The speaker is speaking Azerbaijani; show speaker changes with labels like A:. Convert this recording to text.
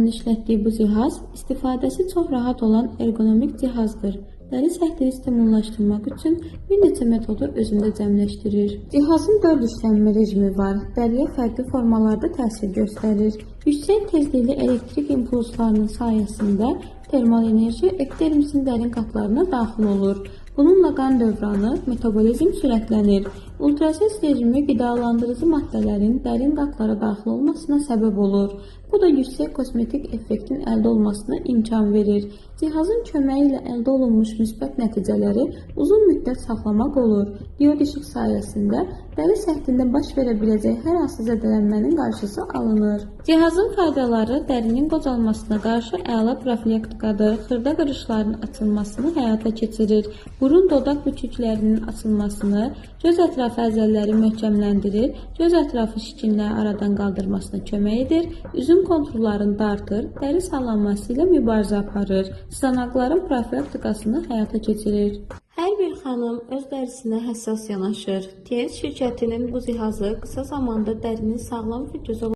A: İşlətdiyi bu cihaz istifadəsi çox rahat olan ergonomik cihazdır. Dəri səthini stimullaşdırmaq üçün bir neçə metodu özündə cəmləşdirir. Cihazın 4 işlənmə rejimi var. Dəriyə fərqli formalarda təsir göstərir. Yüksək tezlikli elektrik impulslarının sayəsində termal enerji ekdermisin dərin qatlarına daxil olur. Bununla qan dövranı, metabolizm sürətlənir. Ultrases rejimi qidalandırıcı maddələrin dərin qatlara daxil olmasına səbəb olur. Bu da yüksək kosmetik effektin əldə olmasına imkan verir. Cihazın köməyi ilə əldə olunmuş müsbət nəticələri uzun müddət saxlamaq olur. Diod işıq sayəsində dəri səthində baş verə biləcək hər hansı zədələnmənin qarşısı alınır. Cihazın faydaları dərinin qocalmasına qarşı əla profilaktikadır. Xırda qırışların açılmasını həyata keçirir. Burun dodaq büküklərinin açılmasını, göz ətrafı əzələləri möhkəmləndirir, göz ətrafı şikinləri aradan qaldırmasına kömək edir, üzüm konturlarını dartır, dəri sallanması ilə mübarizə aparır, sızanaqların profilaktikasını həyata keçirir. Hər bir xanım öz dərisinə həssas yanaşır. TS şirkətinin bu cihazı qısa zamanda dərinin sağlam və gözəl